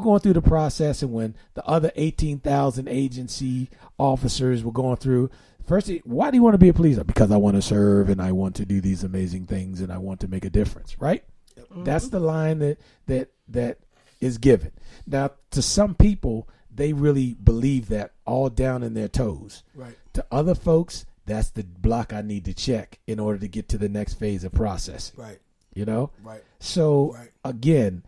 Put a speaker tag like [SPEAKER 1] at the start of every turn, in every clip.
[SPEAKER 1] were going through the process, and when the other 18,000 agency officers were going through, first, why do you want to be a police officer? Because I want to serve and I want to do these amazing things and I want to make a difference, right? Mm-hmm. That's the line that is given. Now, to some people, they really believe that all down in their toes.
[SPEAKER 2] Right. To
[SPEAKER 1] other folks, that's the block I need to check in order to get to the next phase of processing.
[SPEAKER 2] Right.
[SPEAKER 1] You know?
[SPEAKER 2] Right.
[SPEAKER 1] So, again,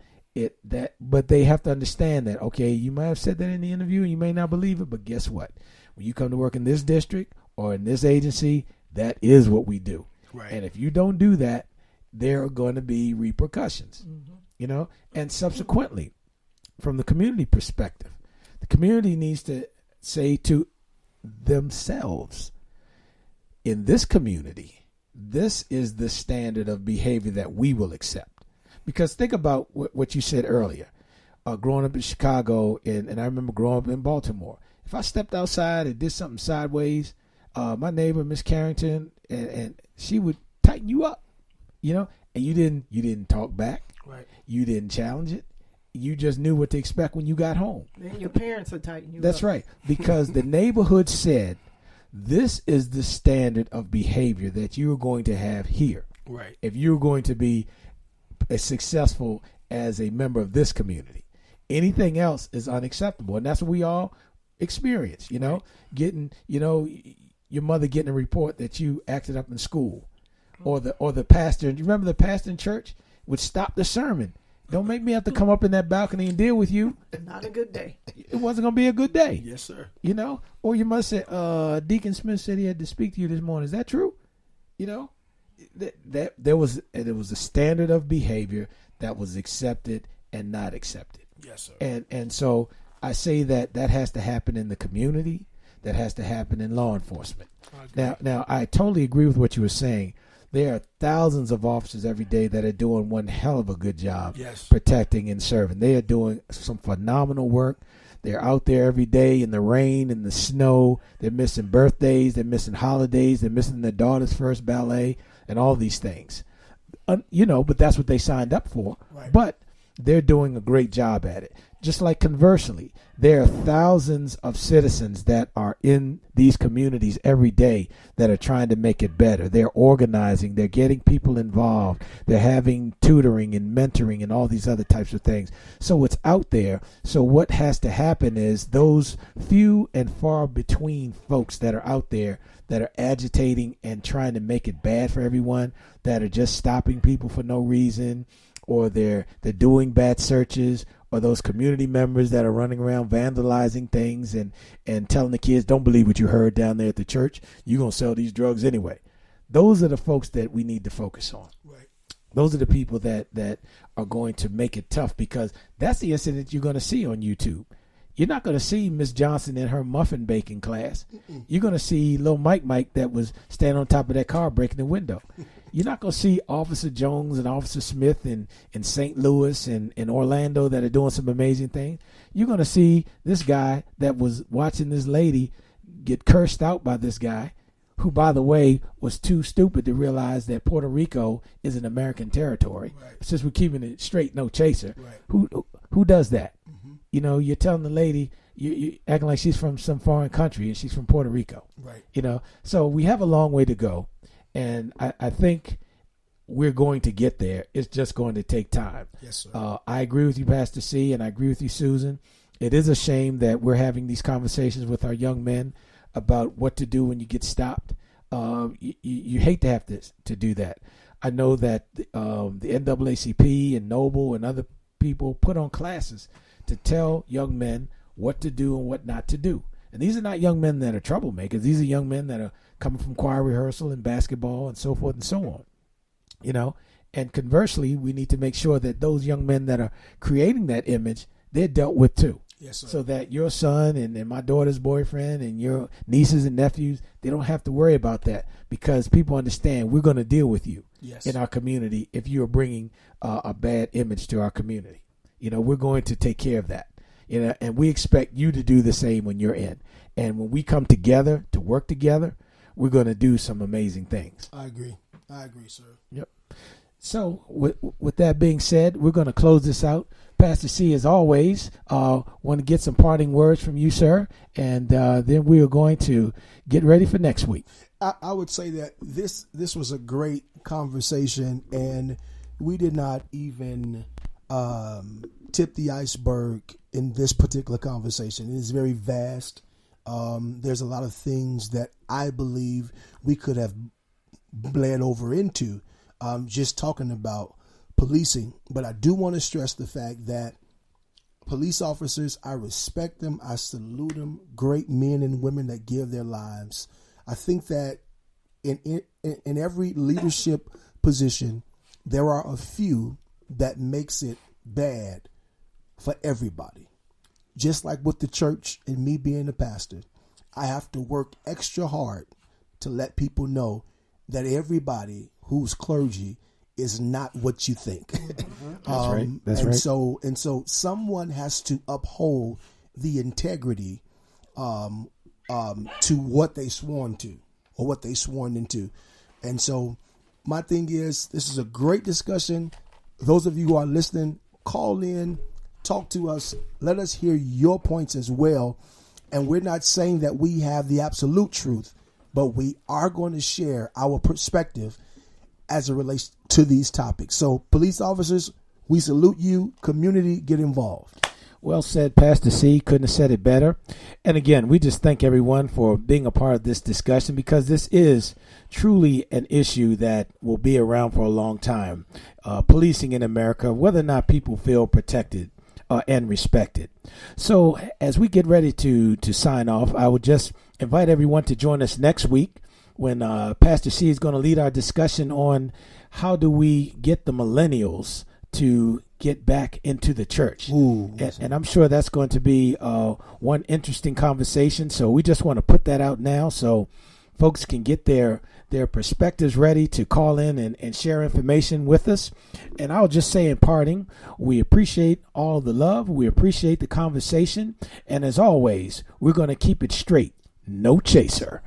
[SPEAKER 1] but they have to understand that, okay, you might have said that in the interview and you may not believe it, but guess what? When you come to work in this district or in this agency, that is what we do.
[SPEAKER 2] Right.
[SPEAKER 1] And if you don't do that, there are going to be repercussions, you know? And subsequently, from the community perspective, the community needs to say to themselves, in this community, this is the standard of behavior that we will accept. Because think about what you said earlier. Growing up in Chicago, and I remember growing up in Baltimore. If I stepped outside and did something sideways, my neighbor, Miss Carrington, and she would tighten you up, you know, and you didn't talk back.
[SPEAKER 2] Right.
[SPEAKER 1] You didn't challenge it. You just knew what to expect when you got home.
[SPEAKER 3] And your parents would tighten you up.
[SPEAKER 1] That's right. Because the neighborhood said, this is the standard of behavior that you're going to have here.
[SPEAKER 2] Right.
[SPEAKER 1] If you're going to be as successful as a member of this community. Anything else is unacceptable. And that's what we all experience, you know,
[SPEAKER 2] right.
[SPEAKER 1] Getting, you know, your mother getting a report that you acted up in school, or the pastor. You remember the pastor in church would stop the sermon. Don't make me have to come up in that balcony and deal with you.
[SPEAKER 3] Not a good day.
[SPEAKER 1] It wasn't going to be a good day.
[SPEAKER 2] Yes, sir.
[SPEAKER 1] You know, or you must say, Deacon Smith said he had to speak to you this morning. Is that true? You know, that there was a standard of behavior that was accepted and not accepted.
[SPEAKER 2] Yes, sir.
[SPEAKER 1] And so I say that has to happen in the community. That has to happen in law enforcement. Now I totally agree with what you were saying. There are thousands of officers every day that are doing one hell of a good job protecting and serving. They are doing some phenomenal work. They're out there every day in the rain, in the snow. They're missing birthdays. They're missing holidays. They're missing their daughter's first ballet and all these things. You know, but that's what they signed up for.
[SPEAKER 2] Right.
[SPEAKER 1] But they're doing a great job at it. Just like conversely, there are thousands of citizens that are in these communities every day that are trying to make it better. They're organizing. They're getting people involved. They're having tutoring and mentoring and all these other types of things. So it's out there. So what has to happen is those few and far between folks that are out there that are agitating and trying to make it bad for everyone, that are just stopping people for no reason, or they're doing bad searches, or those community members that are running around vandalizing things and telling the kids, don't believe what you heard down there at the church. You're going to sell these drugs anyway. Those are the folks that we need to focus on.
[SPEAKER 2] Right.
[SPEAKER 1] Those are the people that are going to make it tough, because that's the incident you're going to see on YouTube. You're not going to see Miss Johnson in her muffin baking class. You're going to see little Mike that was standing on top of that car breaking the window. You're not going to see Officer Jones and Officer Smith in St. Louis and in Orlando that are doing some amazing things. You're going to see this guy that was watching this lady get cursed out by this guy, who, by the way, was too stupid to realize that Puerto Rico is an American territory.
[SPEAKER 2] Right.
[SPEAKER 1] Since we're keeping it straight, no chaser.
[SPEAKER 2] Right.
[SPEAKER 1] Who does that? Mm-hmm. You know, you're telling the lady, you acting like she's from some foreign country and she's from Puerto Rico.
[SPEAKER 2] Right.
[SPEAKER 1] You know, so we have a long way to go. And I think we're going to get there. It's just going to take time.
[SPEAKER 2] Yes, sir.
[SPEAKER 1] I agree with you, Pastor C, and I agree with you, Susan. It is a shame that we're having these conversations with our young men about what to do when you get stopped. You hate to have to do that. I know that the NAACP and Noble and other people put on classes to tell young men what to do and what not to do. And these are not young men that are troublemakers. These are young men that are coming from choir rehearsal and basketball and so forth and so on. You know, and conversely, we need to make sure that those young men that are creating that image, they're dealt with too.
[SPEAKER 2] Yes, sir.
[SPEAKER 1] So that your son and my daughter's boyfriend and your nieces and nephews, they don't have to worry about that, because people understand we're going to deal with you in our community if you're bringing a bad image to our community. You know, we're going to take care of that. You know, and we expect you to do the same when you're in. And when we come together to work together, we're going to do some amazing things.
[SPEAKER 2] I agree, sir.
[SPEAKER 1] Yep. So with that being said, we're going to close this out. Pastor C, as always, want to get some parting words from you, sir, and then we are going to get ready for next week.
[SPEAKER 2] I would say that this was a great conversation, and we did not even tip the iceberg in this particular conversation. It is very vast. There's a lot of things that I believe we could have bled over into just talking about policing. But I do want to stress the fact that police officers, I respect them. I salute them. Great men and women that give their lives. I think that in every leadership position, there are a few that makes it bad for everybody. Just like with the church and me being a pastor, I have to work extra hard to let people know that everybody who's clergy is not what you think.
[SPEAKER 1] That's right. That's right.
[SPEAKER 2] So someone has to uphold the integrity to what they sworn to or what they sworn into. And so my thing is, this is a great discussion. Those of you who are listening, call in, talk to us. Let us hear your points as well. And we're not saying that we have the absolute truth, but we are going to share our perspective as it relates to these topics. So police officers, we salute you. Community, get involved.
[SPEAKER 1] Well said, Pastor C. Couldn't have said it better. And again, we just thank everyone for being a part of this discussion, because this is truly an issue that will be around for a long time. Policing in America, whether or not people feel protected and respected. So as we get ready to sign off, I would just invite everyone to join us next week when Pastor C is going to lead our discussion on how do we get the millennials to get back into the church. And I'm sure that's going to be one interesting conversation. So we just want to put that out now so folks can get their perspectives ready to call in and share information with us. And I'll just say in parting, we appreciate all the love. We appreciate the conversation. And as always, we're going to keep it straight. No chaser.